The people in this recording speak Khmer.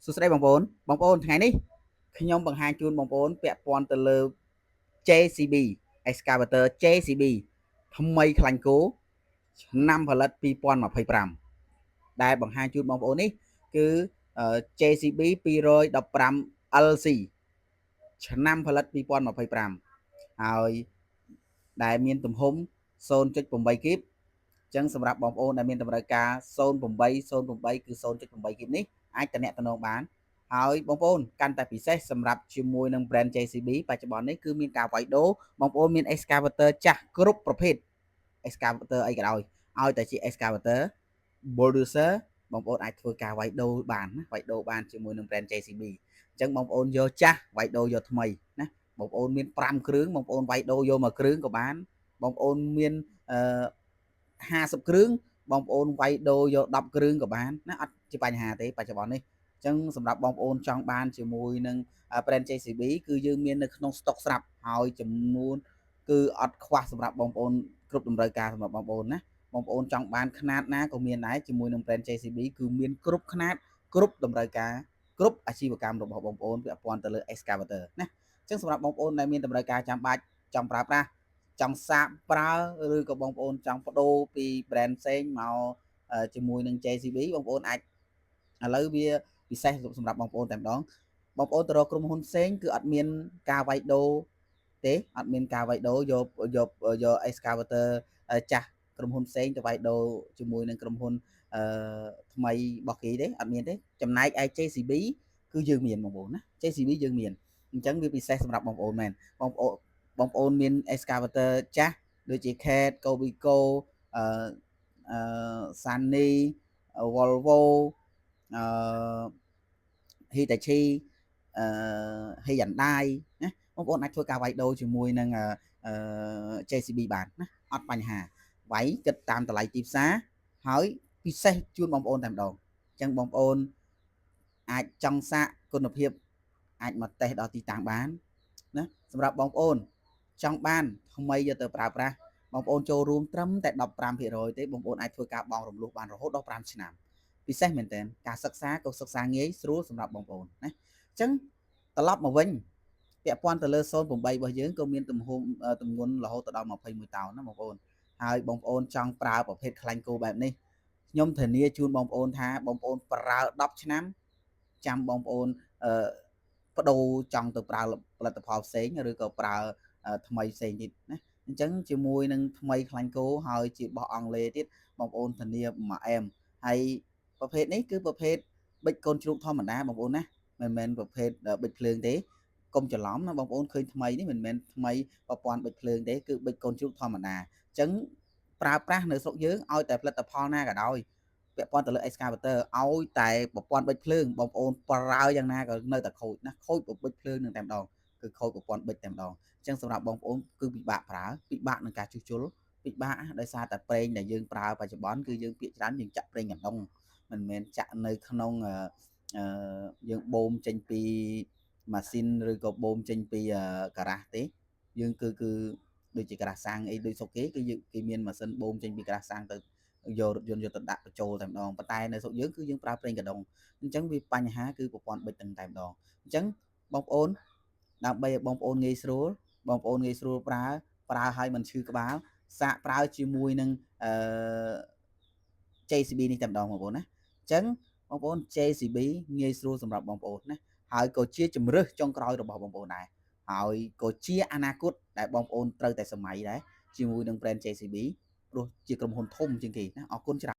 សួស្តីបងប្អូនថ្ងៃនេះខ្ញុំបង្ហាញជូនបងប្អូនពាក់ព័ន្ធទៅលើ JCB Excavator JCB ថ្មីខ្លាញ់គោឆ្នាំផលិត2025ដែលបង្ហាញជូនបងប្អូននេះគឺ JCB 215 LC ឆ្នាំផលិត2025ហើយដែលមានទំហំ 0.8 គីបអញ្ចឹងសម្រាប់បងប្អូនដែលមានតម្រូវការ08 គឺ 0.8 គីបនេះអាចតំណែងបានហើយបងប្អូនកាន់តែពិសេសសម្រាប់ជាមួយនឹង brand JCB បច្ចុប្បន្ននេះគឺមានការវាយដូរបងប្អូនមាន excavator ចាស់គ្រប់ប្រភេទ excavator អីក៏ដោយឲ្យតែជា excavator bulldozer បងប្អូនអាចធ្វើការវាយដូរបានណាវាយដូរបានជាមួយនឹង brand JCB អញ្ចឹងបងប្អូនយកចាស់វាយដូរយកថ្មីណាបងប្អូនមាន5គ្រឿងបងប្អូនវាយដូរយកមួយគ្រឿងក៏បានបងប្អូនមាន50គ្រឿងបងប្អូនវាយដូរយក10គ្រឿងក៏បានណាអត់ជាបញ្ហាទេបច្ចុប្បន្ននេះអញ្ចឹងសម្រាប់បងប្អូនចង់បានជាមួយនឹង brand JCB គឺយើងមាននៅក្នុង stock ស្រាប់ហើយចំនួនគឺអត់ខ្វះសម្រាប់បងប្អូនគ្រប់តម្រូវការសម្រាប់បងប្អូនណាបងប្អូនចង់បានຂະຫນាតណាក៏មានដែរជាមួយនឹង brand JCB គឺមានគ្រប់ຂະຫນាតគ្រប់តម្រូវការគ្រប់អាជីវកម្មរបស់បងប្អូនពាក់ព័ន្ធទៅលើ excavator ណាអញ្ចឹងសម្រាប់បងប្អូនដែលមានតម្រូវការចាំបាច់ចង់ប្រើប្រាស់ចង់សាកប្រើឬក៏បងប្អូនចង់បដូរពី brand ផ្សេងមកជាមួយនឹង JCB បងប្អូនអាចឥឡូវវាពិសេសសម្រាប់បងប្អូនតែម្ដងបងប្អូនទៅរកក្រុមហ៊ុនផ្សេងគឺអត់មានការវាយដូរទេអត់មានការវាយដូរយក excavator ចាស់ក្រុមហ៊ុនផ្សេងទៅវាយដូរជាមួយនឹងក្រុមហ៊ុនថ្មីរបស់គេទេអត់មានទេចំណែកឯ JCB គឺយើងមានបងប្អូនណា JCB យើងមានអញ្ចឹងវាពិសេសសម្រាប់បងប្អូនមែនបងប្អូនមាន excavator ចាស់ដូចជា Cat Cobeco Sunny Volvo Hitachi Hyundai ណាបងប្អូនអាចធ្វើការវាយដូរជាមួយនឹងJCB បានណាអត់បញ្ហាវាយគិតតាមតម្លៃទីផ្សារហើយពិសេសជូនបងប្អូនតែម្ដងអញ្ចឹងបងប្អូនអាចចង់សាកគុណភាពអាចមកតេស្តដល់ទីតាំងបានណាសម្រាប់បងប្អូនចង់បានថ្មីយកទៅប្រើប្រាស់បងប្អូនចូលរួមត្រឹមតែ15%ទេបងប្អូនអាចធ្វើការបង់រំលោះបានរហូតដល់5ឆ្នាំពិសេសមែនតើការសិក្សាក៏សិក្សាងាយស្រួលសម្រាប់បងប្អូនណាអញ្ចឹងត្រឡប់មកវិញពាក់ព័ន្ធទៅលើ08របស់យើងក៏មានទំហំទម្ងន់រហូតដល់21តោនណាបងប្អូនហើយបងប្អូនចង់ប្រើប្រភេទខ្លាញ់គោបែបនេះខ្ញុំធានាជូនបងប្អូនថាបងប្អូនប្រើ10ឆ្នាំចាំបងប្អូនបដូរចង់ទៅប្រើផលិតផលផ្សេងឬក៏ប្រើថ្មីផ្សេងទៀតណាអញ្ចឹងជាមួយនឹងថ្មីខ្លាញ់គោហើយជាបោះអង់គ្លេសទៀតបងប្អូនធានាមួយអែមហើយប្រភេទនេះគឺប្រភេទប៊ិចកូនជ្រូកធម្មតាបងប្អូនណាមិនមែនប្រភេទប៊ិចភ្លើងទេកុំច្រឡំណាបងប្អូនឃើញថ្មីនេះមិនមែនថ្មីប្រព័ន្ធប៊ិចភ្លើងទេគឺប៊ិចកូនជ្រូកធម្មតាអញ្ចឹងប្រើប្រាស់នៅស្រុកយើងឲ្យតែផលិតផលណាក៏ដោយពាក់ព័ន្ធទៅលើ excavator ឲ្យតែប្រព័ន្ធប៊ិចភ្លើងបងប្អូនប្រើយ៉ាងណាក៏នៅតែខូចណាខូចប៊ិចភ្លើងនឹងតែម្ដងគឺខូចប្រព័ន្ធប៊ិចតែម្ដងអញ្ចឹងសម្រាប់បងប្អូនគឺពិបាកប្រើពិបាកនឹងការជួសជុលពិបាកដោយសារតែប្រេងដែលយើងប្រើបច្ចុប្បន្នគឺយើងភាគច្រើនយើងចាក់ប្រេងកណ្ដុងមិនមែនចាក់នៅក្នុងយើងបូមចេញពីម៉ាស៊ីនឬក៏បូមចេញពីការ៉ាសទេយើងគឺដូចជាការ៉ាសសាំងអីដូចស្រុកគេគឺគេមានម៉ាស៊ីនបូមចេញពីការ៉ាសសាំងទៅយករថយន្តយកទៅដាក់បញ្ចូលតែម្ដងប៉ុន្តែនៅស្រុកយើងគឺយើងប្រើប្រេងកណ្ដុងអញ្ចឹងវាបញ្ហាគឺប្រព័ន្ធប៊ិចតែម្ដងអញ្ចឹងបងប្អូនដើម្បីឲ្យបងប្អូនងាយស្រួលប្រើឲ្យមិនឈឺក្បាលសាកប្រើជាមួយនឹងJCB នេះតែម្ដងបងប្អូនណាអញ្ចឹងបងប្អូន JCB ងាយស្រួលសម្រាប់បងប្អូនណាហើយក៏ជាជំរើសចុងក្រោយរបស់បងប្អូនដែរហើយក៏ជាអនាគតដែលបងប្អូនត្រូវតែសម័យដែរជាមួយនឹង brand JCB ព្រោះជាក្រុមហ៊ុនធំជាងគេណាអរគុណច្រើន